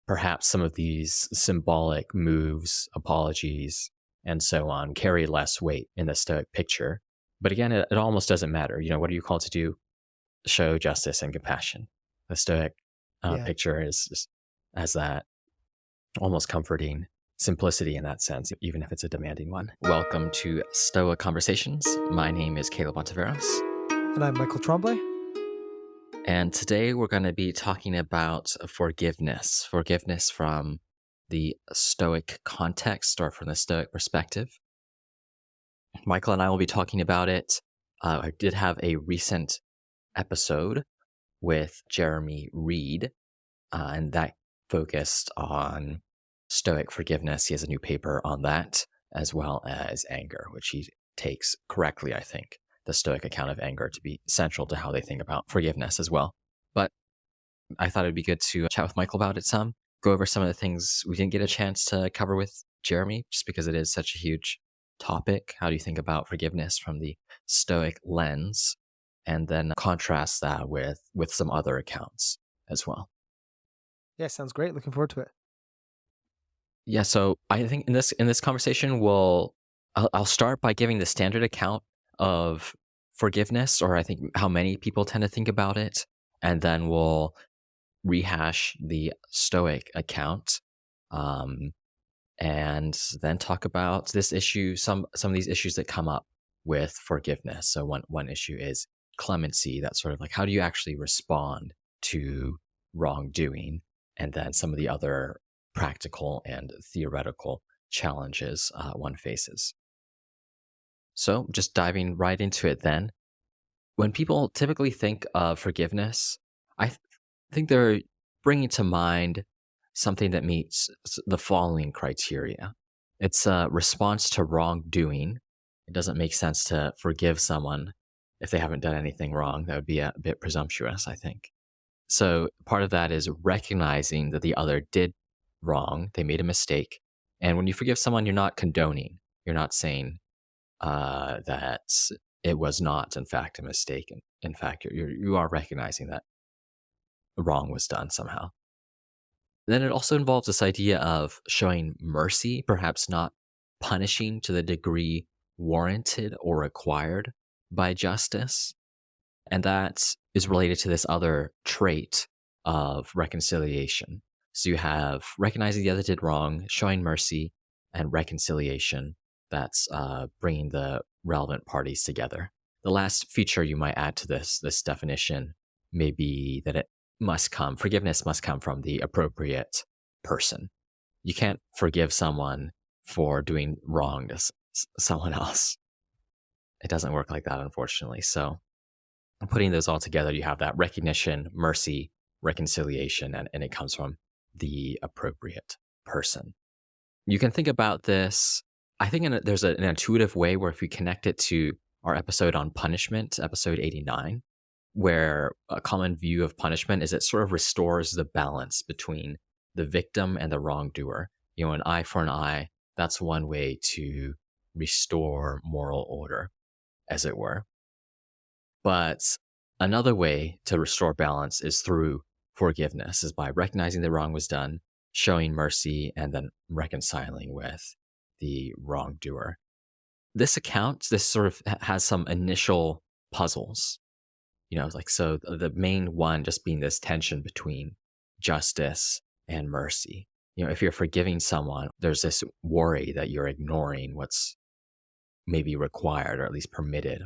perhaps some of these symbolic moves, apologies, and so on carry less weight in the Stoic picture. But again, it almost doesn't matter. What are you called to do? Show justice and compassion. The Stoic Yeah. picture has that almost comforting simplicity in that sense, even if it's a demanding one. Welcome to Stoa Conversations. My name is Caleb Ontiveros. And I'm Michael Tremblay. And today we're going to be talking about forgiveness from the Stoic context or from the Stoic perspective. Michael and I will be talking about it. I did have a recent episode with Jeremy Reed, and that focused on Stoic forgiveness. He has a new paper on that, as well as anger, which he takes correctly, I think, the Stoic account of anger to be central to how they think about forgiveness as well. But I thought it'd be good to chat with Michael about it some, go over some of the things we didn't get a chance to cover with Jeremy, just because it is such a huge topic. How do you think about forgiveness from the Stoic lens? And then contrast that with some other accounts as well. Yeah, sounds great. Looking forward to it. Yeah, so I think in this conversation, I'll start by giving the standard account of forgiveness, or I think how many people tend to think about it, and then we'll rehash the Stoic account, and then talk about this issue, some of these issues that come up with forgiveness. So one issue is clemency. That's sort of like, how do you actually respond to wrongdoing, and then some of the other practical and theoretical challenges one faces. So just diving right into it then. When people typically think of forgiveness, I think they're bringing to mind something that meets the following criteria. It's a response to wrongdoing. It doesn't make sense to forgive someone if they haven't done anything wrong. That would be a bit presumptuous, I think. So part of that is recognizing that the other did wrong. They made a mistake. And when you forgive someone, you're not condoning. You're not saying that it was not, in fact, a mistake. In fact, you are recognizing that wrong was done somehow. Then it also involves this idea of showing mercy, perhaps not punishing to the degree warranted or required by justice. And that is related to this other trait of reconciliation. So you have recognizing the other did wrong, showing mercy, and reconciliation. That's bringing the relevant parties together. The last feature you might add to this definition may be that forgiveness must come from the appropriate person. You can't forgive someone for doing wrong to someone else. It doesn't work like that, unfortunately. So putting those all together, you have that recognition, mercy, reconciliation, and it comes from the appropriate person. You can think about this, I think there's an intuitive way where if we connect it to our episode on punishment, episode 89, where a common view of punishment is it sort of restores the balance between the victim and the wrongdoer. An eye for an eye, that's one way to restore moral order, as it were. But another way to restore balance is through forgiveness, is by recognizing the wrong was done, showing mercy, and then reconciling with the wrongdoer. This sort of has some initial puzzles, so the main one just being this tension between justice and mercy. If you're forgiving someone, there's this worry that you're ignoring what's maybe required or at least permitted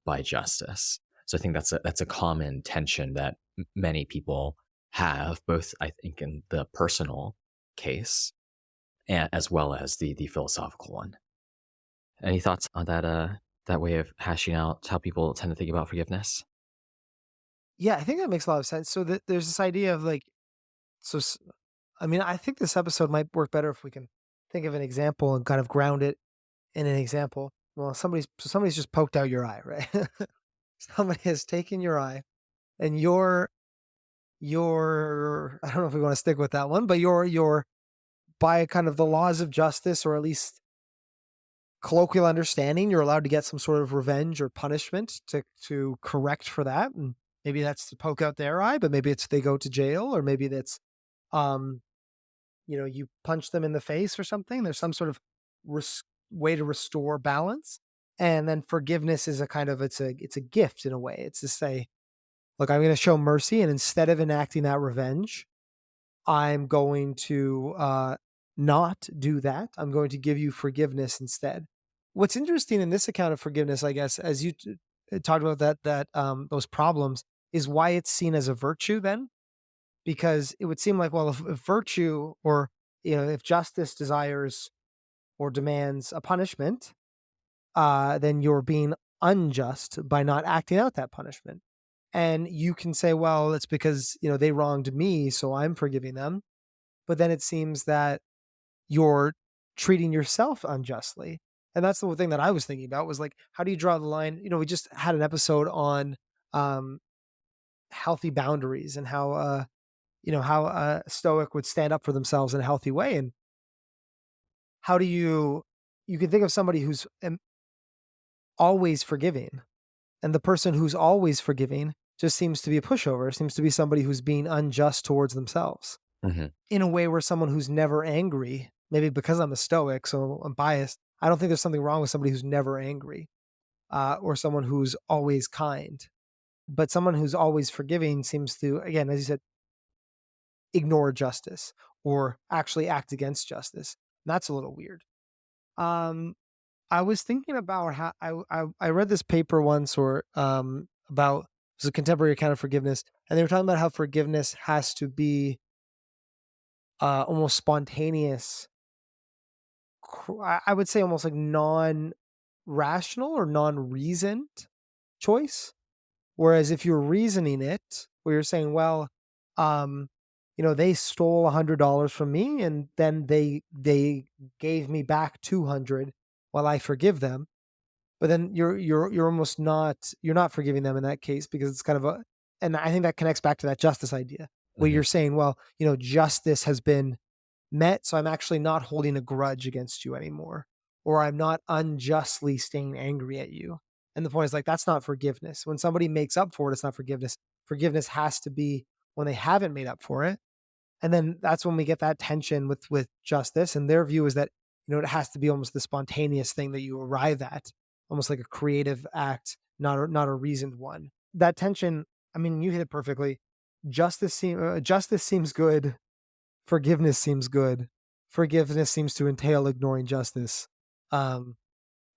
by justice. So I think that's a common tension that many people have, both I think in the personal case and as well as the philosophical one. Any thoughts on that way of hashing out how people tend to think about forgiveness? Yeah, I think that makes a lot of sense. So there's this idea of I think this episode might work better if we can think of an example and kind of ground it in an example. Well, somebody's just poked out your eye, right? Somebody has taken your eye, and you're I don't know if we want to stick with that one, but you're by kind of the laws of justice, or at least colloquial understanding, you're allowed to get some sort of revenge or punishment to correct for that. And maybe that's to poke out their eye, but maybe it's they go to jail, or maybe that's you punch them in the face or something. There's some sort of way to restore balance. And then forgiveness is a kind of it's a gift in a way. It's to say, look, I'm going to show mercy, and instead of enacting that revenge, I'm going to not do that. I'm going to give you forgiveness instead. What's interesting in this account of forgiveness, I guess, as you talked about those problems, is why it's seen as a virtue then, because it would seem like, well, if virtue, or if justice desires or demands a punishment, then you're being unjust by not acting out that punishment. And you can say, well, it's because they wronged me, so I'm forgiving them. But then it seems that you're treating yourself unjustly. And that's the one thing that I was thinking about, was like, how do you draw the line? We just had an episode on um, healthy boundaries, and how a Stoic would stand up for themselves in a healthy way. And how do you can think of somebody who's always forgiving, and the person who's always forgiving just seems to be a pushover, seems to be somebody who's being unjust towards themselves, Hmm. in a way where someone who's never angry, maybe because I'm a Stoic, so I'm biased, I don't think there's something wrong with somebody who's never angry, or someone who's always kind. But someone who's always forgiving seems to, again, as you said, ignore justice or actually act against justice. And that's a little weird. Um, I was thinking about how I read this paper once, or about, it was a contemporary account of forgiveness, and they were talking about how forgiveness has to be almost spontaneous. I would say almost like non-rational or non-reasoned choice. Whereas if you're reasoning it, where you're saying, well, um, they stole $100 from me, and then they gave me back 200, while I forgive them. But then you're almost not, you're not forgiving them in that case, because it's kind of a, and I think that connects back to that justice idea, where Hmm. you're saying, well, justice has been met, so I'm actually not holding a grudge against you anymore, or I'm not unjustly staying angry at you. And the point is, like, that's not forgiveness. When somebody makes up for it, it's not forgiveness. Forgiveness has to be when they haven't made up for it. And then that's when we get that tension with justice. And their view is that, it has to be almost the spontaneous thing that you arrive at, almost like a creative act, not a reasoned one. That tension, I mean, you hit it perfectly. Justice seems good. Forgiveness seems good. Forgiveness seems to entail ignoring justice. Um,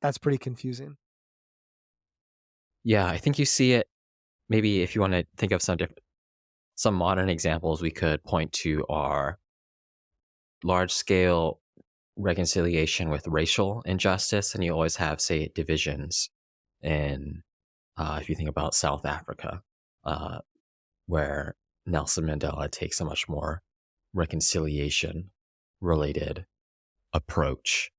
that's pretty confusing. Yeah, I think you see it. Maybe if you want to think of some modern examples, we could point to our large scale reconciliation with racial injustice, and you always have, say, divisions in, if you think about South Africa, uh, where Nelson Mandela takes a much more reconciliation related approach.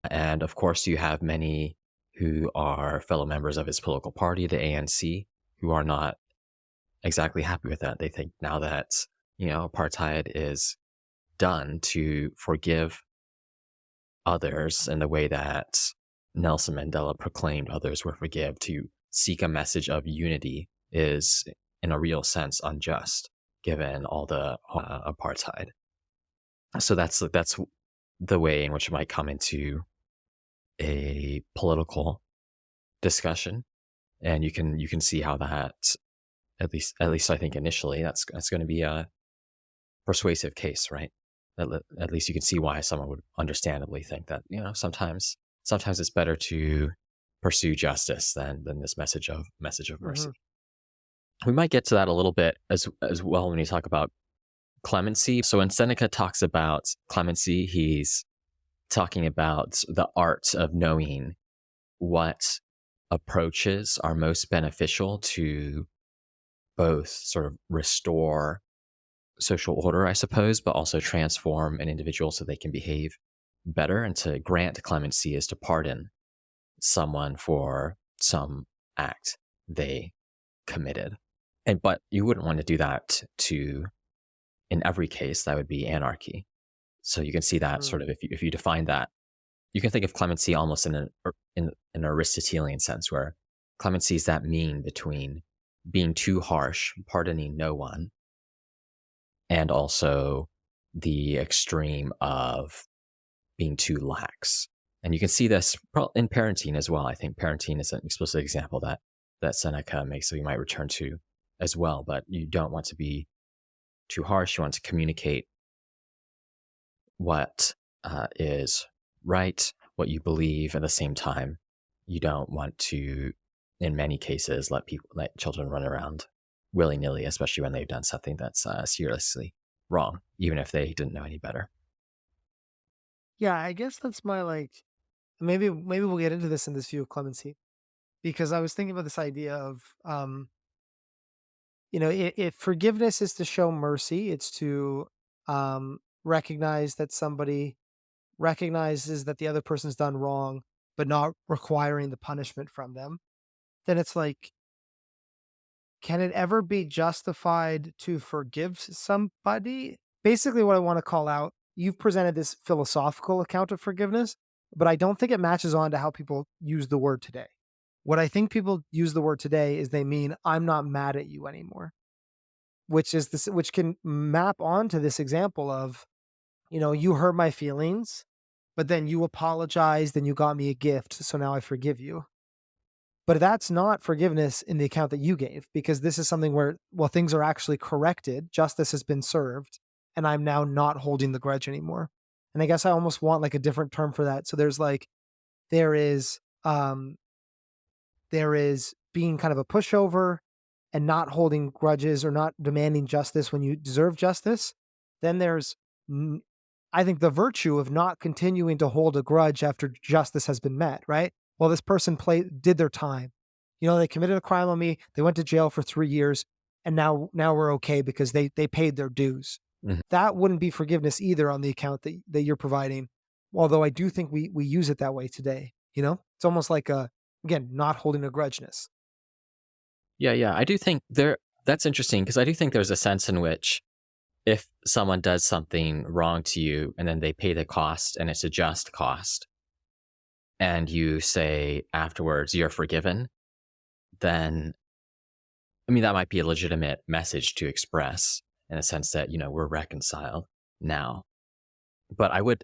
And of course, you have many who are fellow members of his political party, the ANC, who are not exactly happy with that. They think now that, apartheid is done, to forgive others in the way that Nelson Mandela proclaimed others were forgive, to seek a message of unity, is in a real sense unjust given all the apartheid. So that's the way in which it might come into a political discussion, and you can see how that, at least I think initially, that's going to be a persuasive case, right? At least you can see why someone would understandably think that, sometimes it's better to pursue justice than this message of mercy. Hmm. We might get to that a little bit as well when you talk about clemency. So when Seneca talks about clemency, he's talking about the art of knowing what approaches are most beneficial to both sort of restore social order, I suppose, but also transform an individual so they can behave better. And to grant clemency is to pardon someone for some act they committed. But you wouldn't want to do that in every case. That would be anarchy. So you can see that Hmm. sort of, if you define that, you can think of clemency almost in an Aristotelian sense, where clemency is that mean between being too harsh, pardoning no one, and also the extreme of being too lax. And you can see this in parenting as well. I think parenting is an explicit example that Seneca makes, so you might return to as well. But you don't want to be too harsh. You want to communicate what is right, what you believe. At the same time, you don't want to, in many cases, let children run around willy nilly, especially when they've done something that's seriously wrong, even if they didn't know any better. Yeah, I guess that's my maybe we'll get into this in this view of clemency, because I was thinking about this idea of if forgiveness is to show mercy, it's to recognize that somebody recognizes that the other person's done wrong, but not requiring the punishment from them, then it's like, can it ever be justified to forgive somebody? Basically, what I want to call out, you've presented this philosophical account of forgiveness, but I don't think it matches on to how people use the word today. What I think people use the word today is they mean, I'm not mad at you anymore, which can map onto this example of, you hurt my feelings, but then you apologized and you got me a gift. So now I forgive you. But that's not forgiveness in the account that you gave, because this is something where, well, things are actually corrected, justice has been served, and I'm now not holding the grudge anymore. And I guess I almost want like a different term for that. So there is um there is being kind of a pushover and not holding grudges or not demanding justice when you deserve justice. Then there's I think the virtue of not continuing to hold a grudge after justice has been met, right? Well, this person did their time. They committed a crime on me. They went to jail for 3 years, and now we're okay because they paid their dues. Mhm. That wouldn't be forgiveness either on the account that you're providing. Although I do think we use it that way today. It's almost like again, not holding a grudgeness. Yeah, yeah. I do think that's interesting because I do think there's a sense in which if someone does something wrong to you and then they pay the cost and it's a just cost, and you say afterwards you're forgiven, then I mean that might be a legitimate message to express in a sense that, we're reconciled now. But I would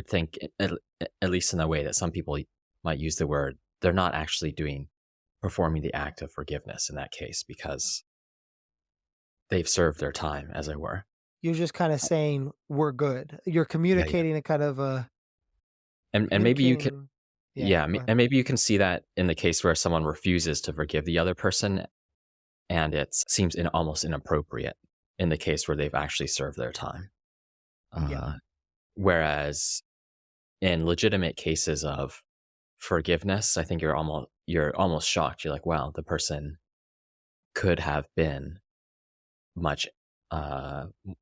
think at least in the way that some people might use the word, they're not actually performing the act of forgiveness in that case because they've served their time, as it were. You're just kind of saying we're good. You're Yeah, yeah. communicating a kind of a And maybe you could, communicating. Yeah, yeah, go ahead. and maybe you can see that in the case where someone refuses to forgive the other person, and it seems almost inappropriate in the case where they've actually served their time. Yeah. Uh, Whereas in legitimate cases of forgiveness, I think you're almost shocked. You're like, wow, the person could have been much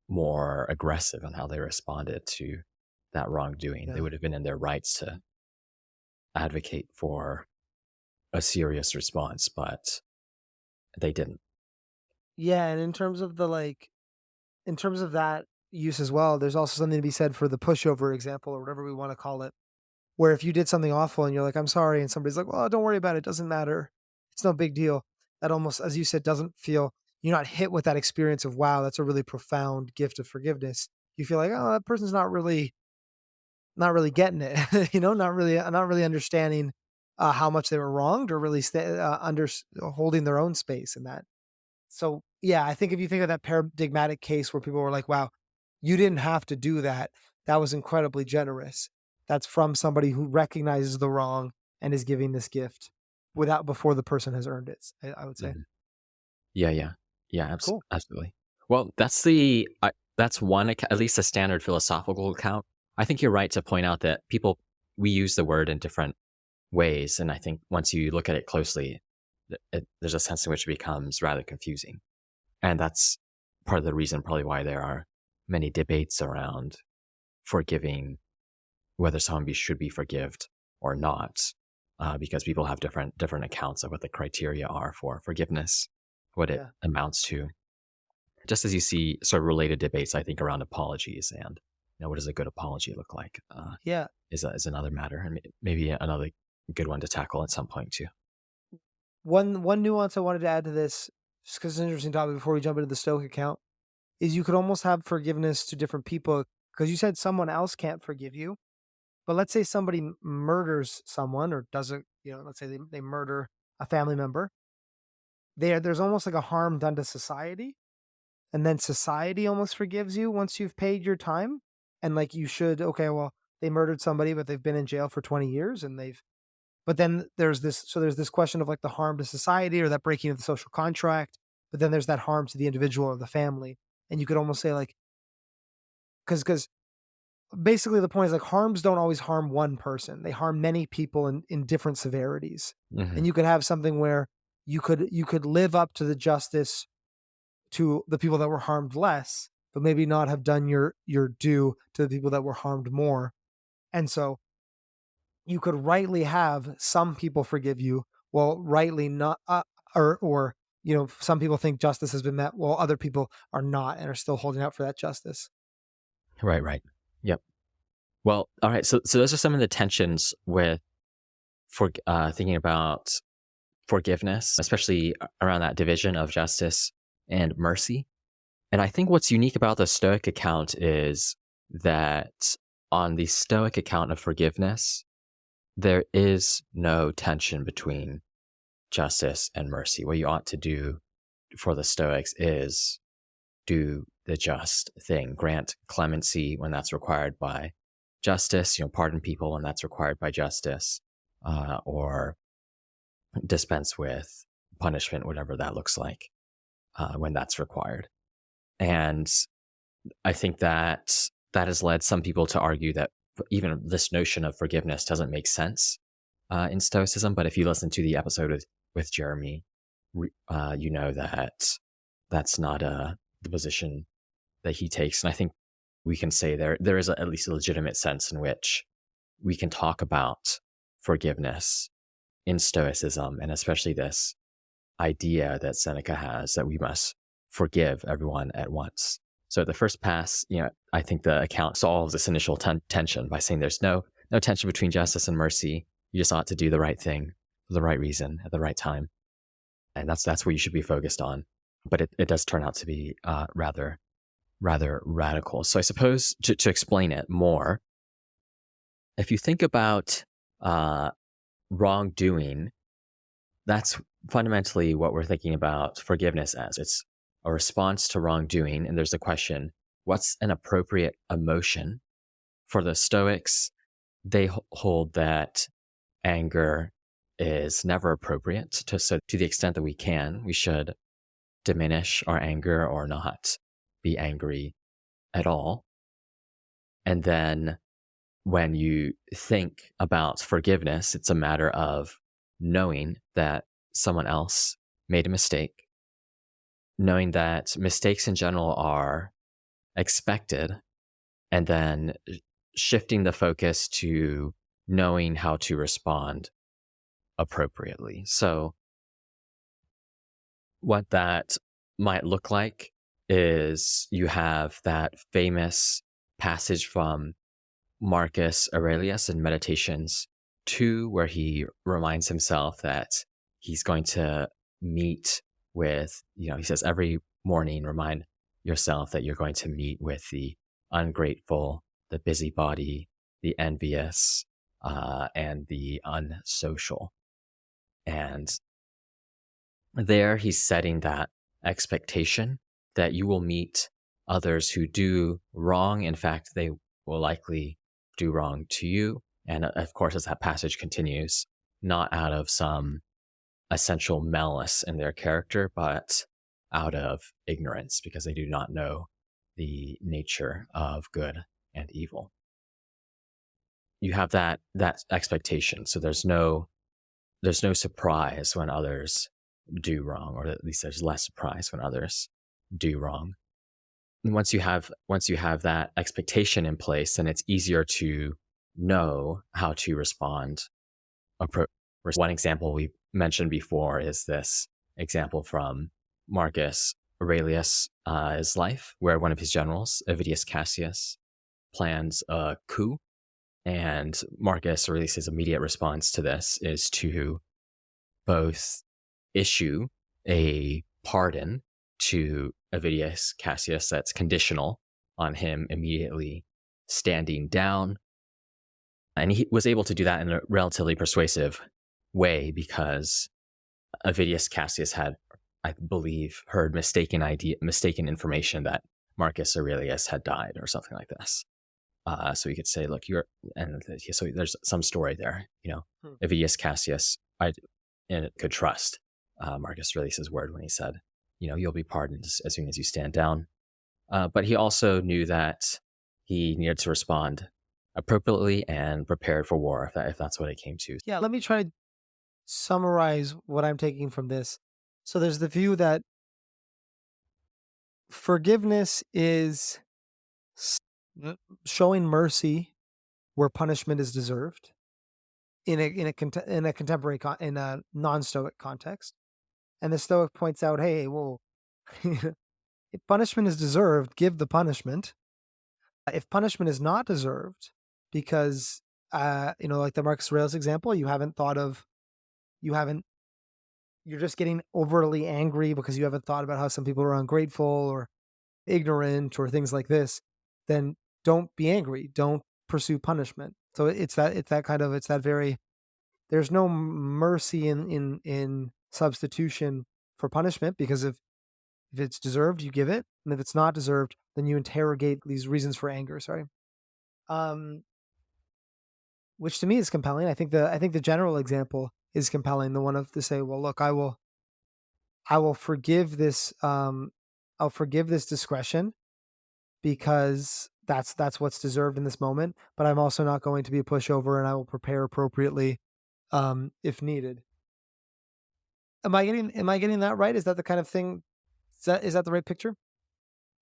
more aggressive on how they responded to that wrongdoing. They Yeah. would have been in their rights to advocate for a serious response, but they didn't. Yeah, and in terms of that use as well, there's also something to be said for the pushover example or whatever we want to call it, where if you did something awful and you're like, I'm sorry, and somebody's like, well, don't worry about it. It doesn't matter. It's no big deal. That almost, as you said, doesn't feel, you're not hit with that experience of, wow, that's a really profound gift of forgiveness. You feel like, oh, that person's not really getting it, not really understanding how much they were wronged or really holding their own space in that. So, yeah, I think if you think of that paradigmatic case where people were like, "Wow, you didn't have to do that. That was incredibly generous." That's from somebody who recognizes the wrong and is giving this gift before the person has earned it. I would say. Mhm. Yeah, yeah, yeah. Cool. Absolutely. Well, that's one at least a standard philosophical account. I think you're right to point out that we use the word in different ways, and I think once you look at it closely, there's a sense in which it becomes rather confusing. And that's part of the reason probably why there are many debates around forgiving, whether someone should be forgived or not, because people have different accounts of what the criteria are for forgiveness, what it Yeah. amounts to. Just as you see sort of related debates, I think, around apologies and what does a good apology look like Yeah. is another matter, and maybe another good one to tackle at some point too. One nuance I wanted to add to this, just because it's an interesting topic before we jump into the Stoic account. is you could almost have forgiveness to different people because you said someone else can't forgive you. But let's say somebody murders someone or doesn't, let's say they murder a family member. There's almost like a harm done to society. And then society almost forgives you once you've paid your time. And like you should, okay, well, they murdered somebody, but they've been in jail for 20 years and but then there's this question of like the harm to society or that breaking of the social contract. But then there's that harm to the individual or the family. And you could almost say like, because basically the point is like harms don't always harm one person. They harm many people in different severities. Hmm. And you could have something where you could live up to the justice to the people that were harmed less, but maybe not have done your due to the people that were harmed more. And so you could rightly have some people forgive you, while rightly not, or some people think justice has been met, while other people are not and are still holding out for that justice. Right, right. Yep. Well, all right. So those are some of the tensions with thinking about forgiveness, especially around that division of justice and mercy. And I think what's unique about the Stoic account is that on the Stoic account of forgiveness, there is no tension between justice and mercy. What you ought to do for the Stoics is do the just thing, grant clemency when that's required by justice, pardon people when that's required by justice, or dispense with punishment, whatever that looks like, when that's required. And I think that has led some people to argue that even this notion of forgiveness doesn't make sense in Stoicism. But if you listen to the episode with Jeremy, you know that that's not the position that he takes. And I think we can say there is at least a legitimate sense in which we can talk about forgiveness in Stoicism, and especially this idea that Seneca has that we must forgive everyone at once. So at the first pass, I think the account solves this initial tension by saying there's no tension between justice and mercy. You just ought to do the right thing for the right reason at the right time, and that's what you should be focused on. But it does turn out to be rather radical. So I suppose to explain it more, if you think about wrongdoing, that's fundamentally what we're thinking about forgiveness as. It's a response to wrongdoing. And there's the question, what's an appropriate emotion? For the Stoics, they hold that anger is never appropriate. So to the extent that we can, we should diminish our anger or not be angry at all. And then when you think about forgiveness, it's a matter of knowing that someone else made a mistake, knowing that mistakes in general are expected, and then shifting the focus to knowing how to respond appropriately. So what that might look like is you have that famous passage from Marcus Aurelius in Meditations 2, where he reminds himself that he's going to meet with, he says every morning, remind yourself that you're going to meet with the ungrateful, the busybody, the envious, and the unsocial. And there he's setting that expectation that you will meet others who do wrong. In fact, they will likely do wrong to you. And of course, as that passage continues, not out of some essential malice in their character, but out of ignorance, because they do not know the nature of good and evil. You have that expectation. So there's no surprise when others do wrong, or at least there's less surprise when others do wrong. And once you have that expectation in place, then it's easier to know how to respond. One example we mentioned before is this example from Marcus Aurelius' his life, where one of his generals, Avidius Cassius, plans a coup. And Marcus Aurelius' immediate response to this is to both issue a pardon to Avidius Cassius that's conditional on him immediately standing down. And he was able to do that in a relatively persuasive way because Avidius Cassius had, I believe, heard mistaken information that Marcus Aurelius had died or something like this. So he could say, look, so there's some story there, Avidius Cassius, and it could trust Marcus Aurelius's word when he said, you'll be pardoned as soon as you stand down. But he also knew that he needed to respond appropriately and prepared for war, if that's what it came to. Yeah, let me try to summarize what I'm taking from this. So there's the view that forgiveness is showing mercy where punishment is deserved in a contemporary in a non-Stoic context. And the Stoic points out, hey, well, if punishment is deserved, give the punishment. If punishment is not deserved, because like the Marcus Aurelius example, you're just getting overly angry because you haven't thought about how some people are ungrateful or ignorant or things like this, then don't be angry. Don't pursue punishment. So it's that very, there's no mercy in substitution for punishment, because if it's deserved, you give it. And if it's not deserved, then you interrogate these reasons for anger. Sorry. Which to me is compelling. I think the general example is compelling. The one of to say, well, look, I will forgive this. I'll forgive this discretion because that's what's deserved in this moment. But I'm also not going to be a pushover, and I will prepare appropriately if needed. Am I getting that right? Is that the kind of thing? Is that the right picture?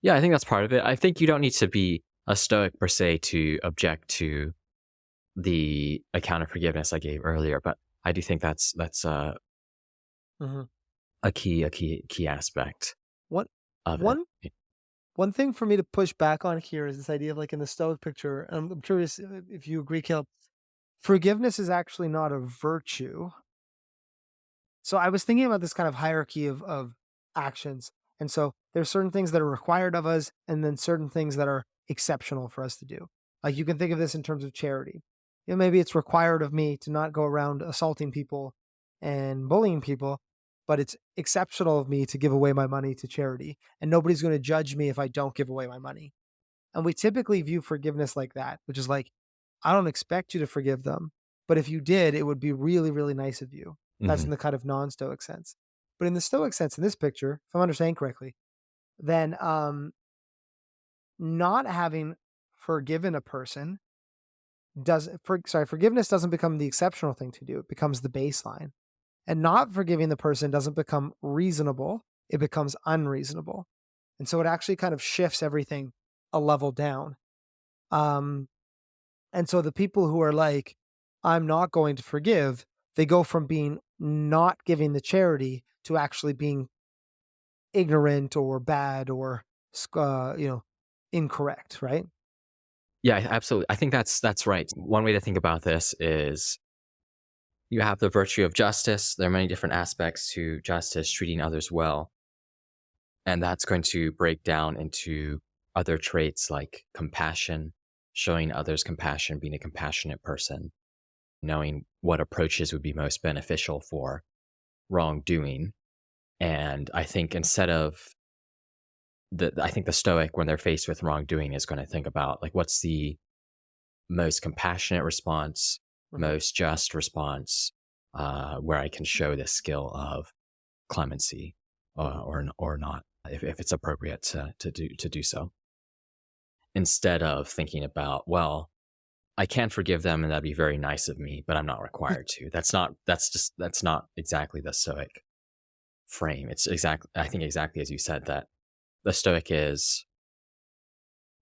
Yeah, I think that's part of it. I think you don't need to be a Stoic per se to object to the account of forgiveness I gave earlier, but I do think that's Mm-hmm. a key aspect What of one it. one thing for me to push back on here is this idea of, like, in the Stoic picture. I'm curious if you agree, Caleb. Forgiveness is actually not a virtue. So I was thinking about this kind of hierarchy of actions. And so there's certain things that are required of us, and then certain things that are exceptional for us to do. Like, you can think of this in terms of charity. Maybe it's required of me to not go around assaulting people and bullying people, but it's exceptional of me to give away my money to charity. And nobody's going to judge me if I don't give away my money. And we typically view forgiveness like that, which is like, I don't expect you to forgive them, but if you did, it would be really, really nice of you. That's Mm-hmm. in the kind of non-Stoic sense. But in the Stoic sense, in this picture, if I'm understanding correctly, then not having forgiven a person forgiveness doesn't become the exceptional thing to do. It becomes the baseline. And not forgiving the person doesn't become reasonable. It becomes unreasonable. And so it actually kind of shifts everything a level down. And so the people who are like, I'm not going to forgive, they go from being not giving the charity to actually being ignorant or bad or incorrect, right? Yeah, absolutely. I think that's right. One way to think about this is you have the virtue of justice. There are many different aspects to justice, treating others well. And that's going to break down into other traits like compassion, showing others compassion, being a compassionate person, knowing what approaches would be most beneficial for wrongdoing. And I think I think the Stoic, when they're faced with wrongdoing, is going to think about, like, what's the most compassionate response, most just response, where I can show this skill of clemency, or not, if it's appropriate to do so. Instead of thinking about, well, I can forgive them and that'd be very nice of me, but I'm not required to. That's not exactly the Stoic frame. I think exactly as you said, that the Stoic is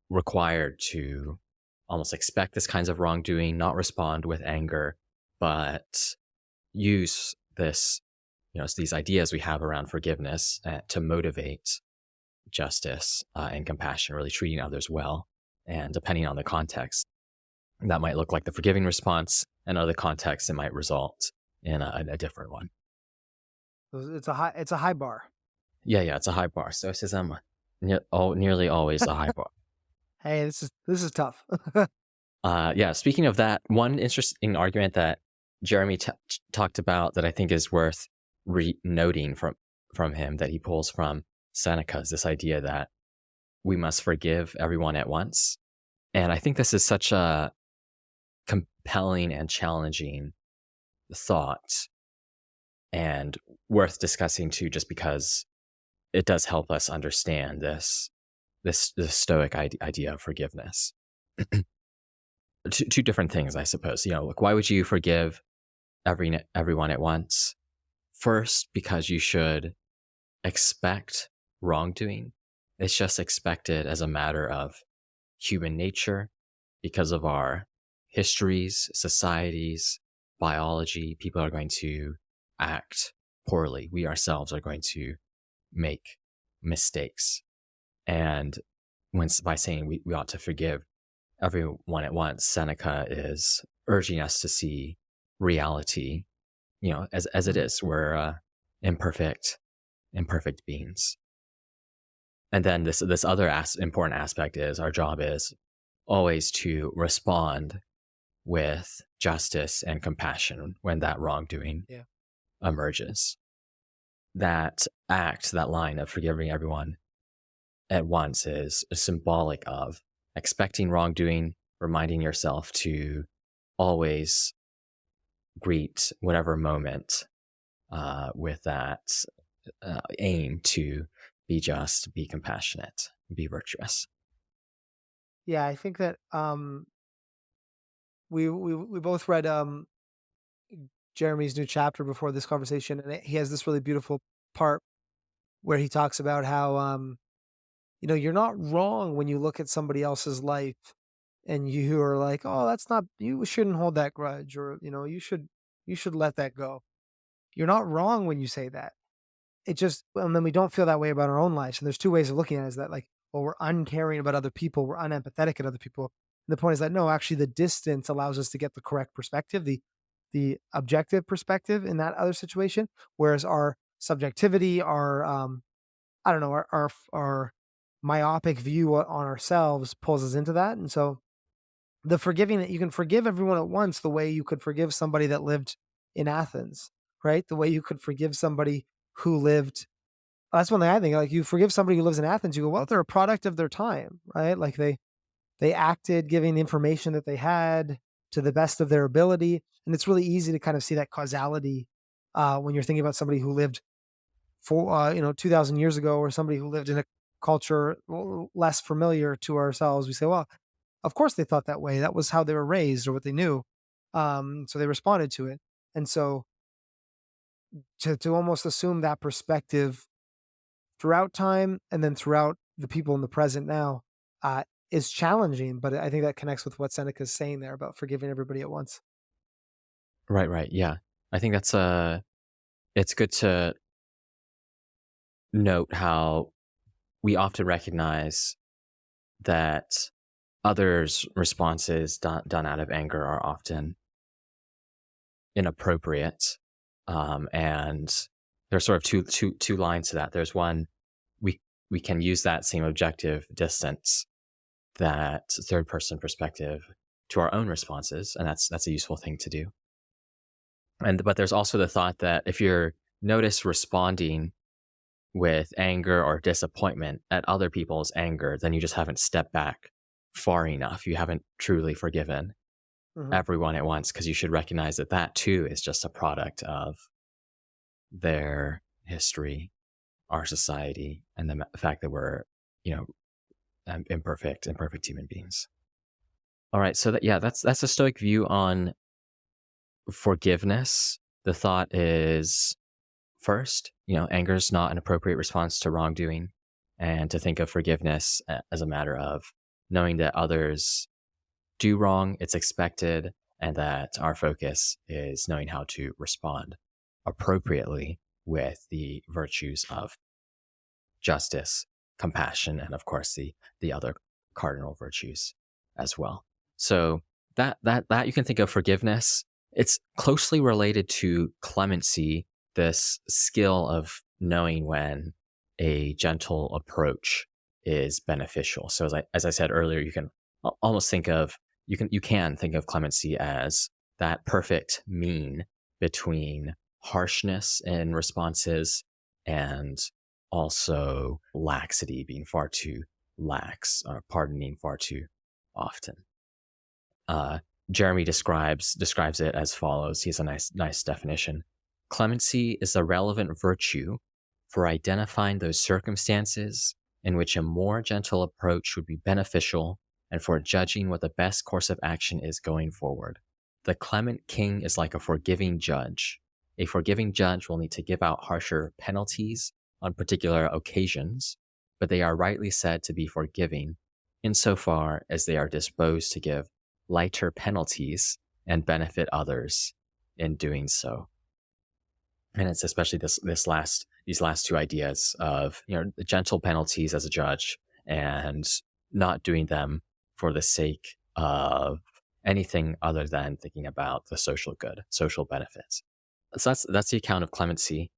required to almost expect this kinds of wrongdoing, not respond with anger, but use these ideas we have around forgiveness to motivate justice and compassion, really treating others well. And depending on the context, that might look like the forgiving response, and other contexts it might result in a different one. It's a high bar. Yeah, it's a high bar. Stoicism Nearly always a high bar. Hey, this is tough. Yeah, speaking of that, one interesting argument that Jeremy talked about that I think is worth noting from him that he pulls from Seneca is this idea that we must forgive everyone at once. And I think this is such a compelling and challenging thought and worth discussing too, just because it does help us understand this Stoic idea of forgiveness. Two different things, I suppose. Like, why would you forgive everyone at once? First, because you should expect wrongdoing. It's just expected as a matter of human nature because of our histories, societies, biology. People are going to act poorly. We ourselves are going to make mistakes. And by saying we ought to forgive everyone at once, Seneca is urging us to see reality, as it Mhm. is. We're imperfect beings. And then this other important aspect is our job is always to respond with justice and compassion when that wrongdoing Yeah. emerges. That line of forgiving everyone at once is symbolic of expecting wrongdoing, reminding yourself to always greet whatever moment with that aim to be just, be compassionate, be virtuous. Yeah, I think that we both read Jeremy's new chapter before this conversation, and he has this really beautiful part where he talks about how you're not wrong when you look at somebody else's life and you are like, oh, that's not, you shouldn't hold that grudge, or you should let that go. You're not wrong when you say that. It just, and then we don't feel that way about our own lives. And there's two ways of looking at it: is that like, well, we're uncaring about other people, we're unempathetic at other people. And the point is that no, actually the distance allows us to get the correct perspective, the objective perspective in that other situation, whereas our subjectivity, our I don't know, our myopic view on ourselves pulls us into that. And so the forgiving, that you can forgive everyone at once, the way you could forgive somebody that lived in Athens, right? The way you could forgive somebody who lived, that's one thing I think, like, you forgive somebody who lives in Athens, you go, well, they're a product of their time, right? Like they acted giving the information that they had to the best of their ability. And it's really easy to kind of see that causality when you're thinking about somebody who lived 2,000 years ago, or somebody who lived in a culture less familiar to ourselves. We say, well, of course they thought that way. That was how they were raised or what they knew. So they responded to it. And so to almost assume that perspective throughout time and then throughout the people in the present now uh, is challenging. But I think that connects with what Seneca's saying there about forgiving everybody at once. Right, right. Yeah. I think it's good to note how we often recognize that others' responses done out of anger are often inappropriate. And there's sort of two lines to that. There's one, we can use that same objective distance, that third person perspective, to our own responses, and that's a useful thing to do. But there's also the thought that if you're noticed responding with anger or disappointment at other people's anger, then you just haven't stepped back far enough. You haven't truly forgiven Hmm. everyone at once, because you should recognize that too is just a product of their history, our society, and the fact that we're, you know, imperfect human beings. All right, so that's a Stoic view on forgiveness. The thought is, first, anger is not an appropriate response to wrongdoing, and to think of forgiveness as a matter of knowing that others do wrong, it's expected, and that our focus is knowing how to respond appropriately with the virtues of justice, compassion, and of course the other cardinal virtues as well. So that you can think of forgiveness. It's closely related to clemency, this skill of knowing when a gentle approach is beneficial. So as I said earlier, you can almost think of you can think of clemency as that perfect mean between harshness in responses and also laxity, being far too lax, or pardoning far too often. Uh, Jeremy describes it as follows. He has a nice definition. Clemency is a relevant virtue for identifying those circumstances in which a more gentle approach would be beneficial and for judging what the best course of action is going forward. The clement king is like a forgiving judge. A forgiving judge will need to give out harsher penalties on particular occasions, but they are rightly said to be forgiving insofar as they are disposed to give lighter penalties and benefit others in doing so. And it's especially these last two ideas of, the gentle penalties as a judge and not doing them for the sake of anything other than thinking about the social good, social benefits. So that's the account of clemency.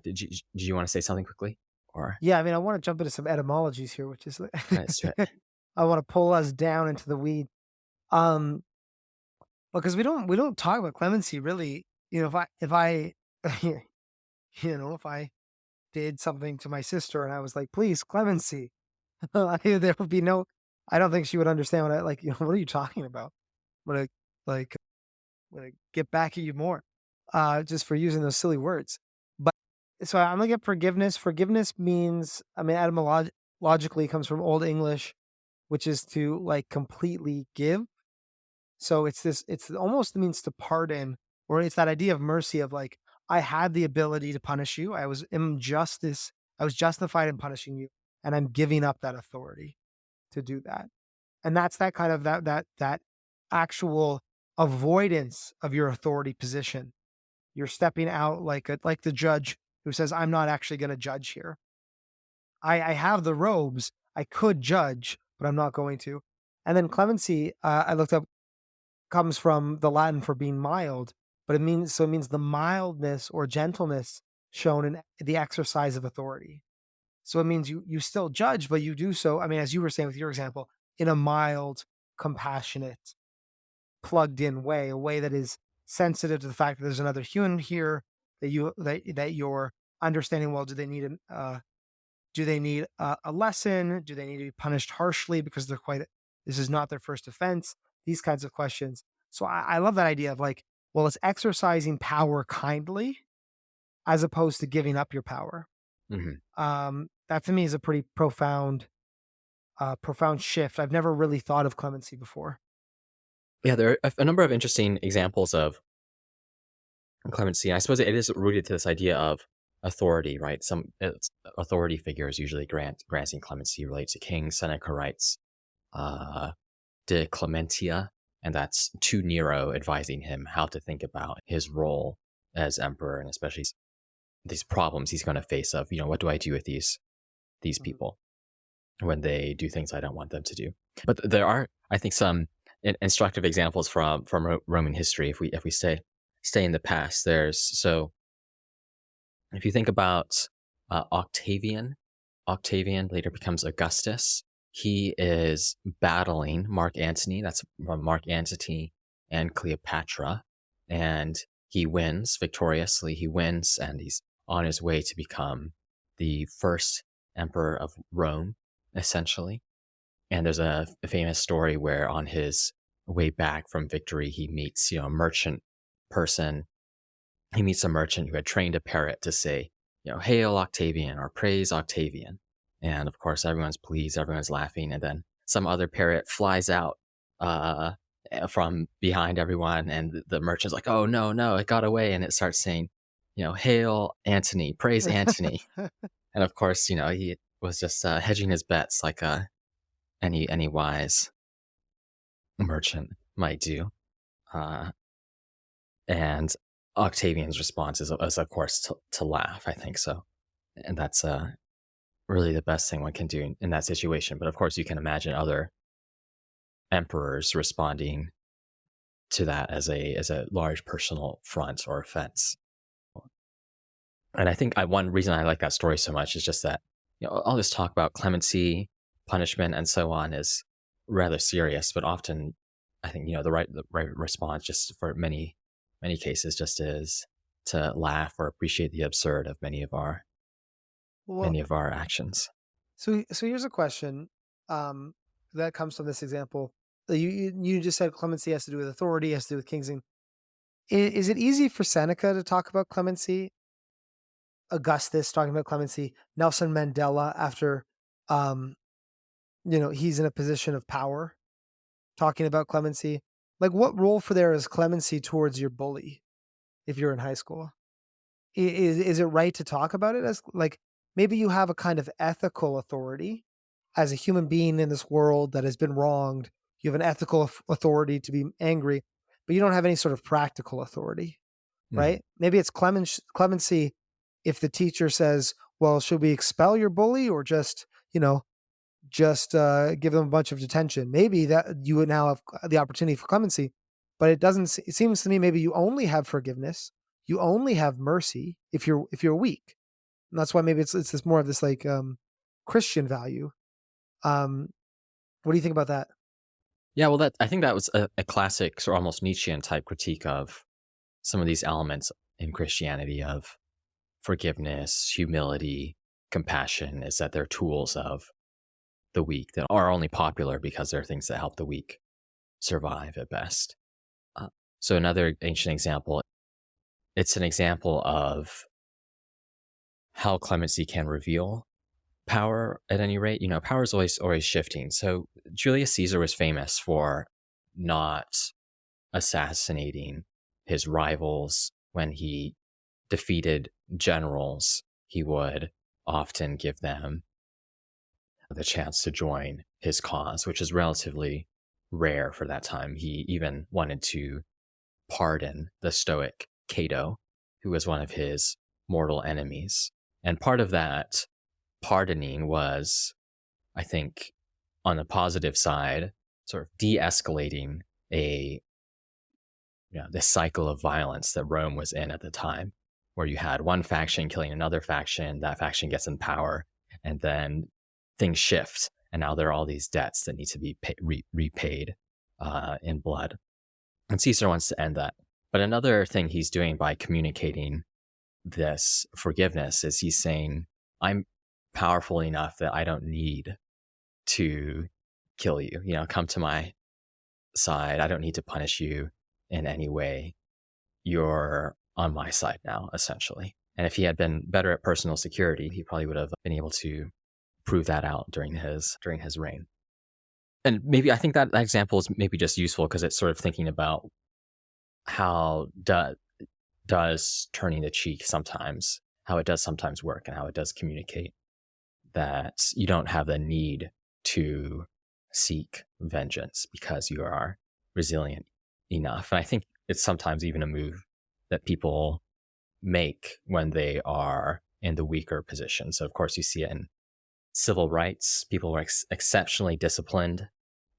Did you want to say something quickly, or Yeah, I mean, I want to jump into some etymologies here, which is let's do it? I want to pull us down into the weed. Um, because we don't talk about clemency really. If I if I did something to my sister and I was like, please, clemency, there would be no. I don't think she would understand what I like. What are you talking about? I'm gonna like I'm gonna get back at you more, just for using those silly words. But so I'm gonna get forgiveness. Forgiveness means, I mean, etymologically comes from Old English, which is to like completely give. So it's almost means to pardon, or it's that idea of mercy of like, I had the ability to punish you. I was justified in punishing you, and I'm giving up that authority to do that. And that's that kind of that actual avoidance of your authority position. You're stepping out like the judge who says, I'm not actually going to judge here. I have the robes. I could judge, but I'm not going to. And then clemency, I looked up, comes from the Latin for being mild, but it means the mildness or gentleness shown in the exercise of authority. So it means you still judge, but you do so. I mean, as you were saying with your example, in a mild, compassionate, plugged in way, a way that is sensitive to the fact that there's another human here, that you're understanding. Well, do they need a lesson? Do they need to be punished harshly because this is not their first offense? These kinds of questions. So I love that idea of like, well, it's exercising power kindly as opposed to giving up your power. Hmm. That to me is a pretty profound shift. I've never really thought of clemency before. Yeah, there are a number of interesting examples of clemency. And I suppose it is rooted to this idea of authority, right? Authority figures usually granting clemency relate to kings. Seneca writes, uh, De Clementia, and that's to Nero, advising him how to think about his role as emperor, and especially these problems he's going to face of, what do I do with these Mhm. people when they do things I don't want them to do. But there are, I think, some instructive examples from Roman history. If we stay in the past, if you think about Octavian, Octavian later becomes Augustus. He is battling Mark Antony. That's from Mark Antony and Cleopatra, and he wins victoriously. He wins, and he's on his way to become the first emperor of Rome, essentially. And there's a famous story where on his way back from victory, he meets, a merchant person. He meets a merchant who had trained a parrot to say, "Hail Octavian," or "Praise Octavian." And of course, everyone's pleased, everyone's laughing. And then some other parrot flies out uh, from behind everyone. And the merchant's like, "Oh, no, no, it got away." And it starts saying, "Hail Antony, praise Antony." And of course, he was just hedging his bets like any wise merchant might do. Uh, and Octavian's response is of course, to laugh, I think so. And that's really the best thing one can do in that situation. But of course, you can imagine other emperors responding to that as a large personal affront or offense. And I think one reason I like that story so much is just that all this talk about clemency, punishment, and so on is rather serious, but often I think the right response just for many cases just is to laugh or appreciate the absurd of Well, many of our actions. so here's a question, um, that comes from this example. You just said clemency has to do with authority, has to do with kings and is it easy for Seneca to talk about clemency? Augustus talking about clemency, Nelson Mandela after, um, he's in a position of power talking about clemency. Like, what role for there is clemency towards your bully if you're in high school? Is it right to talk about it as like maybe you have a kind of ethical authority as a human being in this world that has been wronged. You have an ethical authority to be angry, but you don't have any sort of practical authority, Mhm. right? Maybe it's clemency if the teacher says, "Well, should we expel your bully or just give them a bunch of detention?" Maybe that you would now have the opportunity for clemency, but it doesn't. It seems to me maybe you only have forgiveness, you only have mercy if you're weak, and that's why maybe it's this more of this like Christian value. Um, what do you think about that? Yeah, well, I think that was a classic, or almost Nietzschean type critique of some of these elements in Christianity of forgiveness, humility, compassion, is that they're tools of the weak that are only popular because they're things that help the weak survive at best. Uh, so another ancient example, it's an example of how clemency can reveal power at any rate. Power is always shifting. So Julius Caesar was famous for not assassinating his rivals when he defeated generals. He would often give them the chance to join his cause, which is relatively rare for that time. He even wanted to pardon the Stoic Cato, who was one of his mortal enemies. And part of that pardoning was, I think, on the positive side, sort of de-escalating a this cycle of violence that Rome was in at the time, where you had one faction killing another faction, that faction gets in power, and then things shift, and now there are all these debts that need to be repaid in blood. And Caesar wants to end that. But another thing he's doing by communicating this forgiveness is he's saying, I'm powerful enough that I don't need to kill you. Come to my side. I don't need to punish you in any way. You're on my side now, essentially. And if he had been better at personal security, he probably would have been able to prove that out during his reign. And maybe I think that example is maybe just useful because it's sort of thinking about how does turning the cheek sometimes, how it does sometimes work and how it does communicate that you don't have the need to seek vengeance because you are resilient enough. And I think it's sometimes even a move that people make when they are in the weaker position. So, of course, you see it in civil rights. People were exceptionally disciplined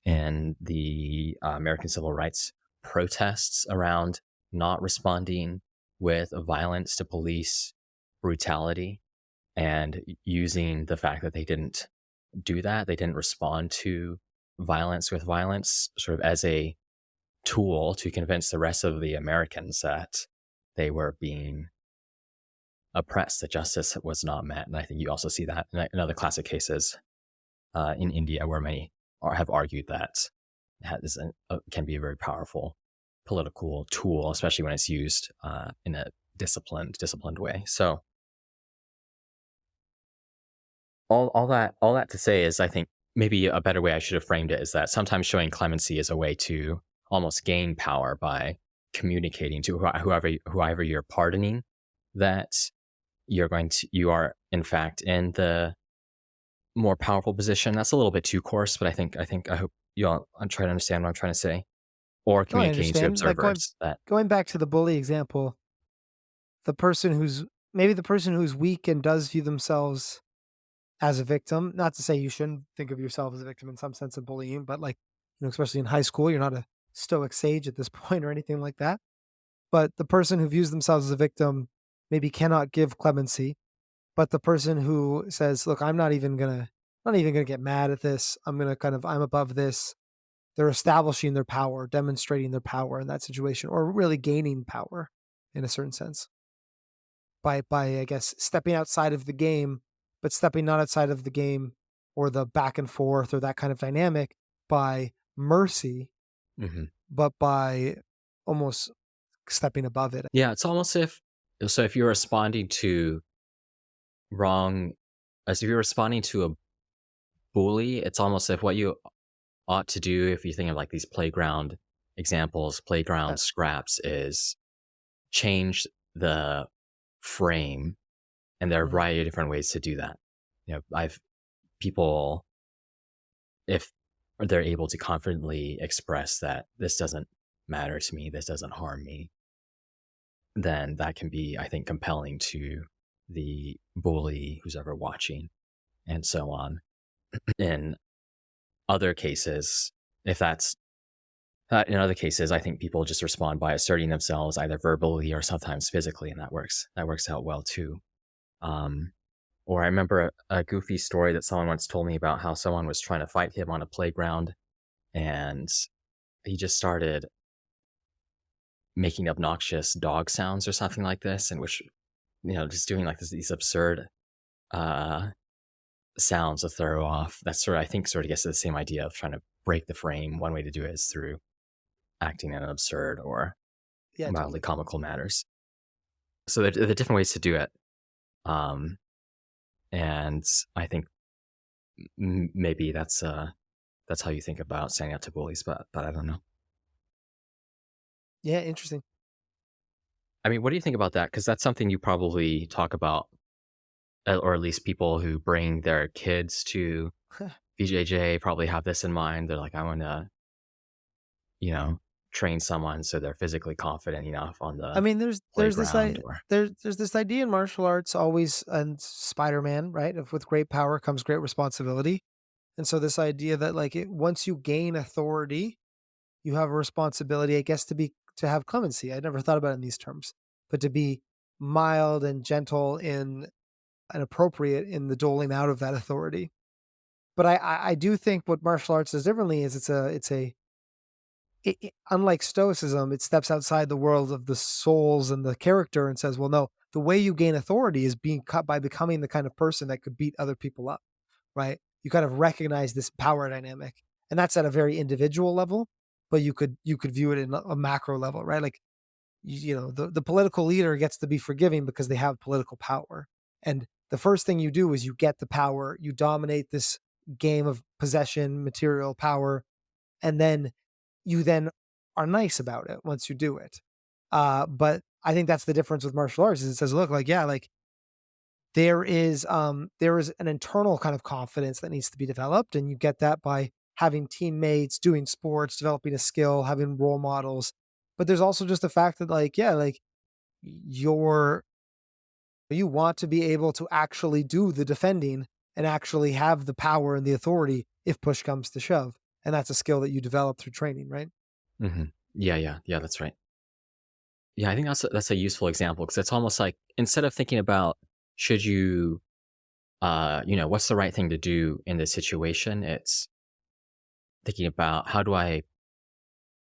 in the American civil rights protests around not responding with violence to police brutality and using the fact that they didn't do that. They didn't respond to violence with violence, sort of as a tool to convince the rest of the Americans that they were being oppressed, that justice was not met. And I think you also see that in other classic cases in India, where many have argued that can be a very powerful political tool, especially when it's used in a disciplined way. So all that to say is, I think maybe a better way I should have framed it is that sometimes showing clemency is a way to almost gain power by communicating to whoever you're pardoning that you are in fact in the more powerful position. That's a little bit too coarse, but I hope you all try to understand what I'm trying to say, or No, I communicating to understand. Like observers that. going back to the bully example, the person who's maybe the person who's weak and does view themselves as a victim. Not to say you shouldn't think of yourself as a victim in some sense of bullying, but like, especially in high school, you're not a stoic sage at this point or anything like that. But the person who views themselves as a victim maybe cannot give clemency. But the person who says, "Look, I'm not even gonna get mad at this. I'm above this." They're establishing their power, demonstrating their power in that situation, or really gaining power in a certain sense by I guess stepping outside of the game, but stepping not outside of the game or the back and forth or that kind of dynamic by mercy, Hmm. but by almost stepping above it. Yeah, it's almost if you're responding to wrong, as if you're responding to a bully, it's almost if what you ought to do, if you think of like these playground examples, Uh, playground scraps, is change the frame. And there are a mhm. variety of different ways to do that. I've people, if they're able to confidently express that this doesn't matter to me, this doesn't harm me, then that can be, I think, compelling to the bully who's ever watching and so on. In other cases, if that's in other cases, I think people just respond by asserting themselves either verbally or sometimes physically, and that works out well too. Um, or I remember a goofy story that someone once told me about how someone was trying to fight him on a playground, and he just started making obnoxious dog sounds or something like this, and which just doing like these absurd uh, sounds to throw off. That's sort of, I think, sort of gets to the same idea of trying to break the frame. One way to do it is through acting in absurd or Yeah, mildly totally. comical matters. So there are different ways to do it. Um, and I think maybe that's how you think about standing up to bullies, but I don't know. Yeah, interesting. I mean, what do you think about that? Because that's something you probably talk about, or at least people who bring their kids to BJJ probably have this in mind. They're like, I want to, you know, train someone so they're physically confident enough on I the mean, there's this playground, I or there's this idea in martial arts always, and Spider-Man, right? Of with great power comes great responsibility. And so this idea that once you gain authority, you have a responsibility, I guess, to have clemency. I never thought about it in these terms, but to be mild and gentle and appropriate in the doling out of that authority. But I do think what martial arts does differently is unlike stoicism, it steps outside the world of the souls and the character and says, well, no, the way you gain authority is being cut by becoming the kind of person that could beat other people up, right? You kind of recognize this power dynamic, and that's at a very individual level, but you could view it in a macro level, right? Like the political leader gets to be forgiving because they have political power, and the first thing you do is you get the power, you dominate this game of possession, material power, and then are nice about it once you do it. But I think that's the difference with martial arts is it says, look, like, yeah, like there is an internal kind of confidence that needs to be developed. And you get that by having teammates, doing sports, developing a skill, having role models. But there's also just the fact that yeah, like you're you want to be able to actually do the defending and actually have the power and the authority if push comes to shove. And that's a skill that you develop through training, right? hmm yeah, that's right. Yeah, I think that's a useful example because it's almost like instead of thinking about should you, what's the right thing to do in this situation, it's thinking about how do I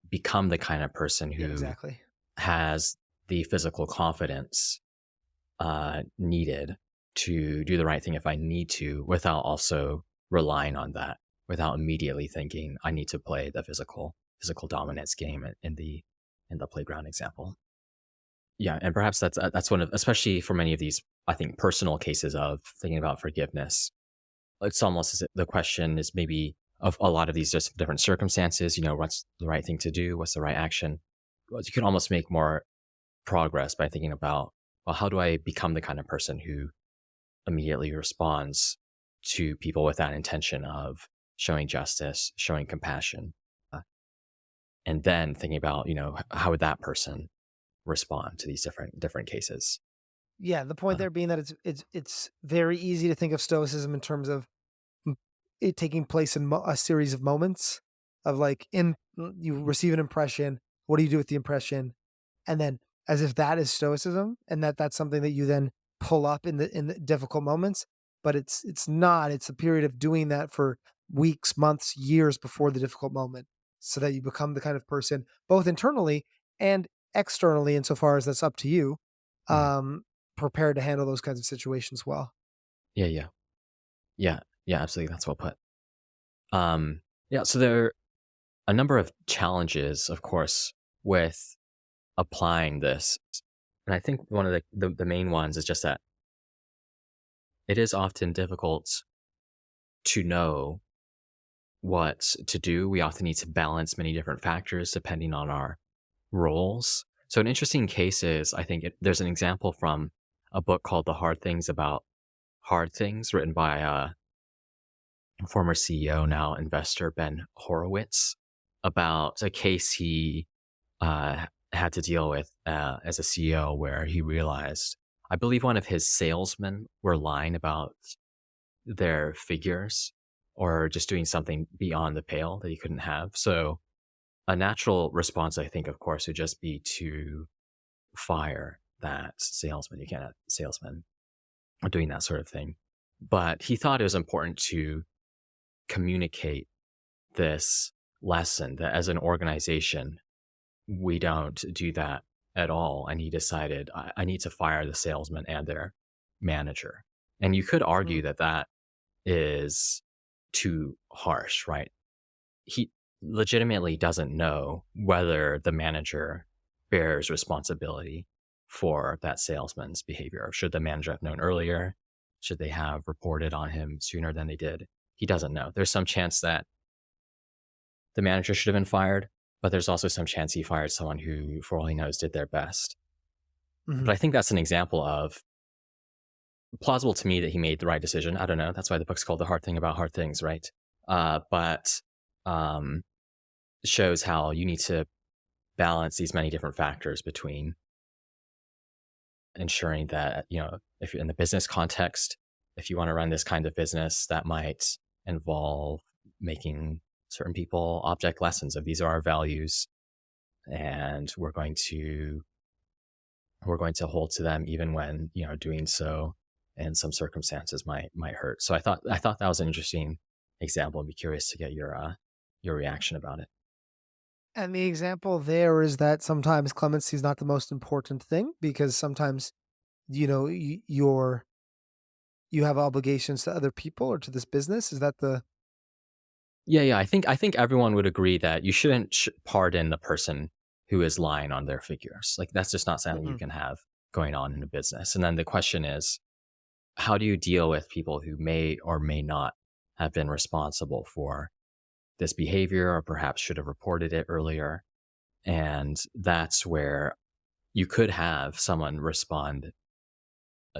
become the kind of person Yeah, who exactly. has the physical confidence needed to do the right thing if I need to, without also relying on that, without immediately thinking I need to play the physical dominance game in the playground example. Yeah, and perhaps that's one of, especially for many of these, I think, personal cases of thinking about forgiveness. It's almost as if the question is maybe of a lot of these just different circumstances. What's the right thing to do? What's the right action? Well, you can almost make more progress by thinking about, well, how do I become the kind of person who immediately responds to people with that intention of showing justice, showing compassion, uh, and then thinking about, how would that person respond to these different cases? Yeah, the point Uh, there being that it's very easy to think of stoicism in terms of it taking place in a series of moments of you receive an impression, what do you do with the impression, and then as if that is stoicism, and that's something that you then pull up in the difficult moments, but it's not. It's a period of doing that for weeks, months, years before the difficult moment, so that you become the kind of person, both internally and externally, insofar as that's up to you, Mhm. um, prepared to handle those kinds of situations well. Yeah, yeah. Yeah, yeah, absolutely, that's well put. Yeah, so there are a number of challenges, of course, with applying this, and I think one of the main ones is just that it is often difficult to know what to do. We often need to balance many different factors depending on our roles. So an interesting case is, I think there's an example from a book called The Hard Things About Hard Things, written by former CEO, now investor Ben Horowitz, about a case he had to deal with as a CEO, where he realized, I believe one of his salesmen were lying about their figures or just doing something beyond the pale that he couldn't have. So a natural response, I think, of course, would just be to fire that salesman. You can't have salesmen doing that sort of thing. But he thought it was important to communicate this lesson that as an organization, we don't do that at all. And he decided, I need to fire the salesman and their manager. And you could argue Mm, that that is too harsh, right? He legitimately doesn't know whether the manager bears responsibility for that salesman's behavior. Should the manager have known earlier? Should they have reported on him sooner than they did? He doesn't know. There's some chance that the manager should have been fired, but there's also some chance he fired someone who, for all he knows, did their best. But mhm. I think that's an example of plausible to me that he made the right decision. I don't know. That's why the book's called The Hard Thing About Hard Things, right? But um, shows how you need to balance these many different factors between ensuring that, if you're in the business context, if you want to run this kind of business, that might involve making certain people object lessons of, these are our values, and we're going to hold to them, even when doing so in some circumstances might hurt. So I thought that was an interesting example. I'd be curious to get your reaction about it. And the example there is that sometimes clemency is not the most important thing, because sometimes, you have obligations to other people or to this business. Is that the Yeah, yeah. I think everyone would agree that you shouldn't pardon the person who is lying on their figures. Like, that's just not something you Mhm. can have going on in a business. And then the question is, how do you deal with people who may or may not have been responsible for this behavior, or perhaps should have reported it earlier? And that's where you could have someone respond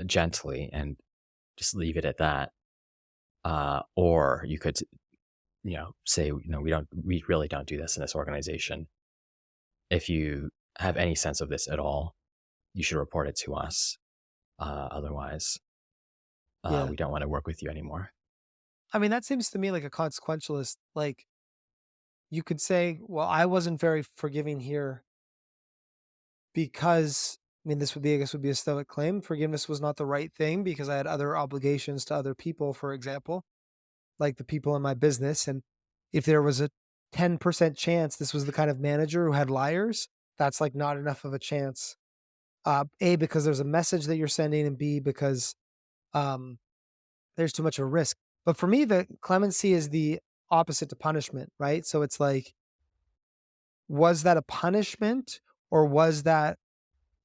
gently and just leave it at that. Or you could, say, we really don't do this in this organization. If you have any sense of this at all, you should report it to us. Otherwise, Yeah. we don't want to work with you anymore. I mean, that seems to me like a consequentialist. Like, you could say, well, I wasn't very forgiving here because, I mean, this would be, I guess, would be a Stoic claim. Forgiveness was not the right thing because I had other obligations to other people, for example, like the people in my business. And if there was a 10% chance this was the kind of manager who had liars, that's like not enough of a chance. A, because there's a message that you're sending, and B, because um, there's too much of a risk. But for me, the clemency is the opposite to punishment, right? So it's like, was that a punishment, or was that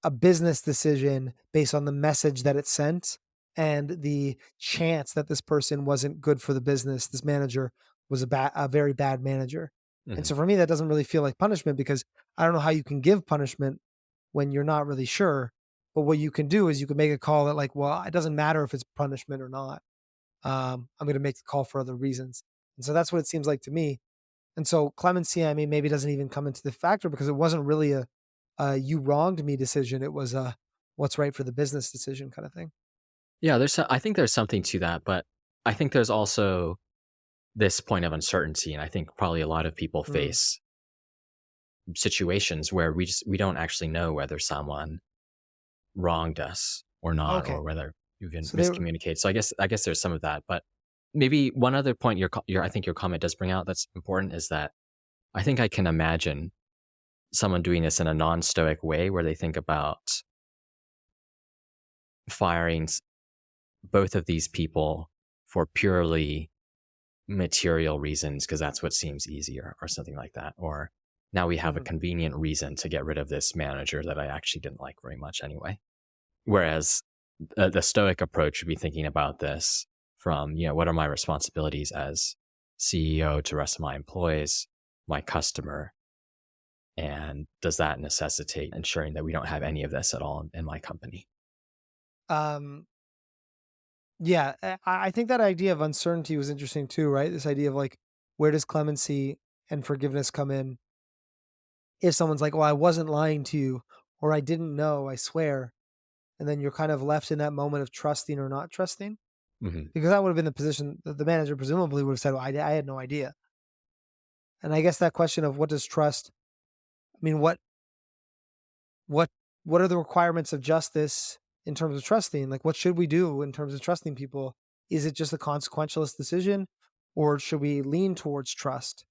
a business decision based on the message that it sent and the chance that this person wasn't good for the business? This manager was a very bad manager. And Hmm. so for me, that doesn't really feel like punishment, because I don't know how you can give punishment when you're not really sure. But what you can do is you can make a call that, like, well, it doesn't matter if it's punishment or not. I'm going to make the call for other reasons. And so that's what it seems like to me. And so clemency, I mean, maybe doesn't even come into the factor, because it wasn't really a you wronged me decision. It was a what's right for the business decision kind of thing. Yeah, I think there's something to that, but I think there's also this point of uncertainty, and I think probably a lot of people Mm, face situations where we don't actually know whether someone wronged us. or not, Okay. or whether you've been So they were miscommunicated. So I guess there's some of that, but maybe one other point I think your comment does bring out that's important is that I think I can imagine someone doing this in a non-stoic way where they think about firing both of these people for purely material reasons because that's what seems easier or something like that. Or now we have a mhm, convenient reason to get rid of this manager that I actually didn't like very much anyway. Whereas the stoic approach would be thinking about this from, what are my responsibilities as CEO to the rest of my employees, my customer, and does that necessitate ensuring that we don't have any of this at all in my company? um, yeah, I think that idea of uncertainty was interesting too, right? This idea of like, where does clemency and forgiveness come in? If someone's like, "Well, I wasn't lying to you," or "I didn't know, I swear," and then you're kind of left in that moment of trusting or not trusting, Hmm. because that would have been the position that the manager presumably would have said, "Well, I had no idea." And I guess that question of what does trust I mean, what what are the requirements of justice in terms of trusting? Like, what should we do in terms of trusting people? Is it just a consequentialist decision, or should we lean towards trust?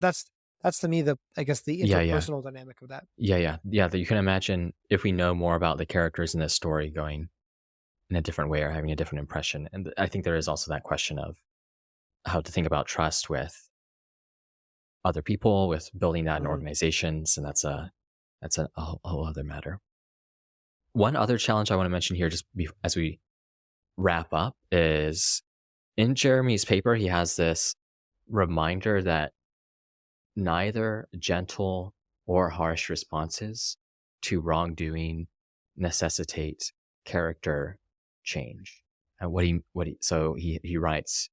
That's that's to me the I guess the Yeah, yeah. interpersonal dynamic of that. Yeah, yeah. Yeah, that you can imagine if we know more about the characters in this story going in a different way or having a different impression. And I think there is also that question of how to think about trust with other people, with building that in Mhm, organizations, and that's a whole other matter. One other challenge I want to mention here, as we wrap up, is in Jeremy's paper, he has this reminder that neither gentle or harsh responses to wrongdoing necessitate character change. And he writes,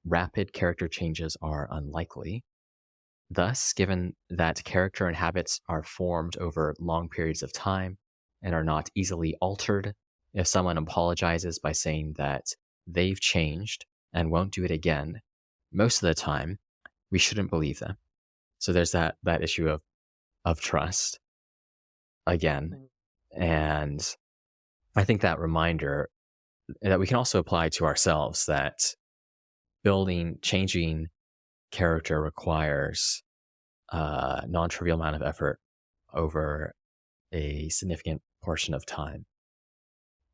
rapid character changes are unlikely. Thus, given that character and habits are formed over long periods of time and are not easily altered, if someone apologizes by saying that they've changed and won't do it again, most of the time, we shouldn't believe them. So there's that issue of trust again. mhm. And I think that reminder that we can also apply to ourselves that changing character requires a non-trivial amount of effort over a significant portion of time.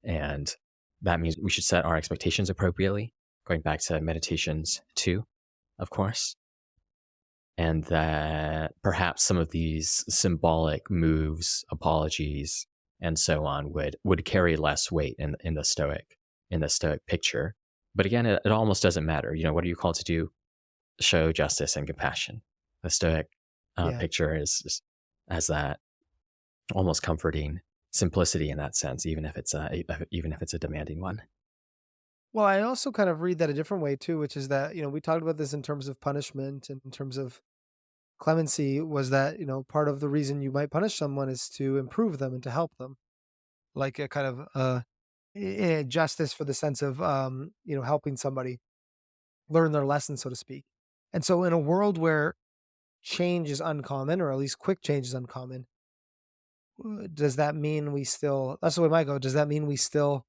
And that means we should set our expectations appropriately, going back to meditations too, of course. And that perhaps some of these symbolic moves, apologies, and so on would carry less weight in the stoic picture. But again, it almost doesn't matter. What are you called to do? Show justice and compassion. The stoic Yeah. picture has that almost comforting simplicity in that sense, even if it's a demanding one. Well, I also kind of read that a different way too, which is that, we talked about this in terms of punishment and in terms of clemency was that, part of the reason you might punish someone is to improve them and to help them. Like a kind of justice for the sense of helping somebody learn their lesson, so to speak. And so in a world where change is uncommon, or at least quick change is uncommon, does that mean we still that's the way I go, does that mean we still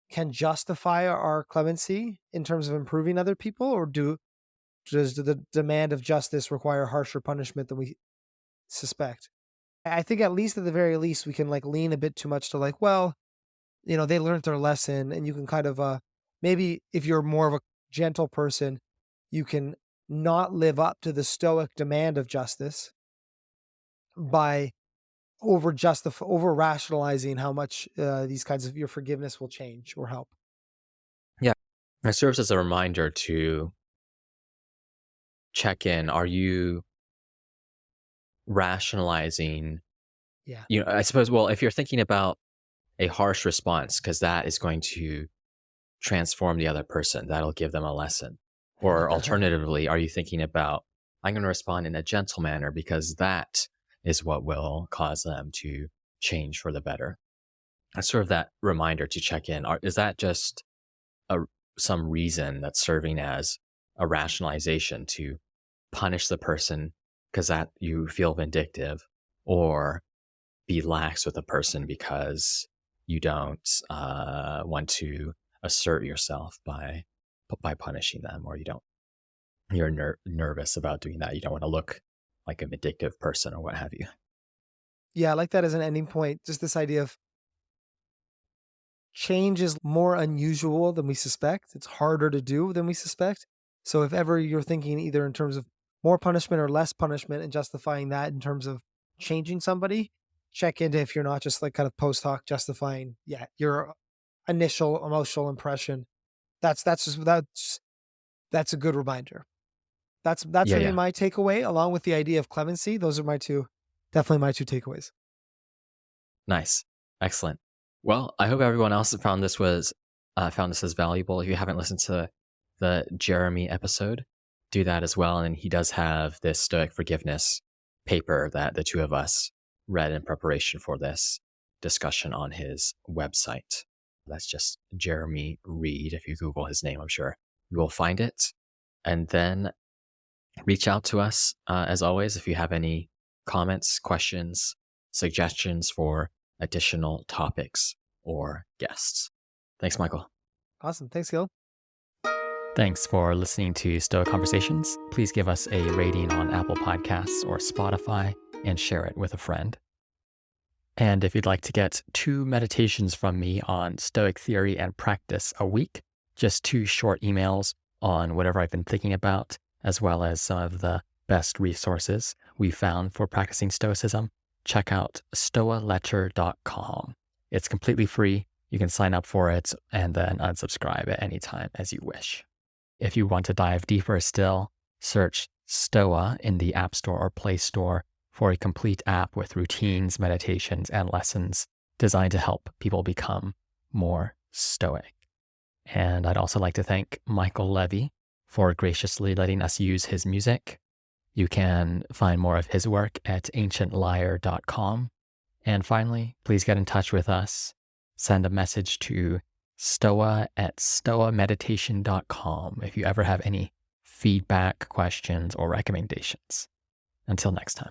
can justify our clemency in terms of improving other people, or does the demand of justice require harsher punishment than we suspect? I think at least at the very least we can like lean a bit too much to like, well, they learned their lesson, and you can kind of maybe if you're more of a gentle person, you can not live up to the stoic demand of justice by over rationalizing how much these kinds of your forgiveness will change or help. Yeah. It serves as a reminder to check in. Are you rationalizing? Yeah. I suppose, well, if you're thinking about a harsh response, because that is going to transform the other person, that'll give them a lesson. Or alternatively, are you thinking about, I'm going to respond in a gentle manner because that is what will cause them to change for the better? That's sort of that reminder to check in. Is that just a, some reason that's serving as a rationalization to punish the person because that you feel vindictive, or be lax with a person because you don't want to assert yourself by punishing them, or you're nervous about doing that. You don't want to look like a vindictive person or what have you. Yeah, I like that as an ending point. Just this idea of change is more unusual than we suspect. It's harder to do than we suspect. So if ever you're thinking either in terms of more punishment or less punishment and justifying that in terms of changing somebody, check into if you're not just like kind of post hoc justifying, yeah, your initial emotional impression. That's a good reminder. That's Yeah, gonna be yeah. my takeaway, along with the idea of clemency. Those are definitely my two takeaways. Nice. Excellent. Well, I hope everyone else found this as valuable. If you haven't listened to the Jeremy episode, do that as well. And he does have this Stoic forgiveness paper that the two of us read in preparation for this discussion on his website. That's just Jeremy Reed. If you Google his name, I'm sure you will find it. And then reach out to us, as always, if you have any comments, questions, suggestions for additional topics or guests. Thanks, Michael. Awesome. Thanks, Gil. Thanks for listening to Stoic Conversations. Please give us a rating on Apple Podcasts or Spotify and share it with a friend. And if you'd like to get 2 meditations from me on Stoic theory and practice a week, just 2 short emails on whatever I've been thinking about, as well as some of the best resources we found for practicing Stoicism, check out stoaletter.com. It's completely free. You can sign up for it and then unsubscribe at any time as you wish. If you want to dive deeper still, search Stoa in the App Store or Play Store for a complete app with routines, meditations, and lessons designed to help people become more stoic. And I'd also like to thank Michael Levy for graciously letting us use his music. You can find more of his work at ancientlyre.com. And finally, please get in touch with us. Send a message to stoa@stoameditation.com if you ever have any feedback, questions, or recommendations. Until next time.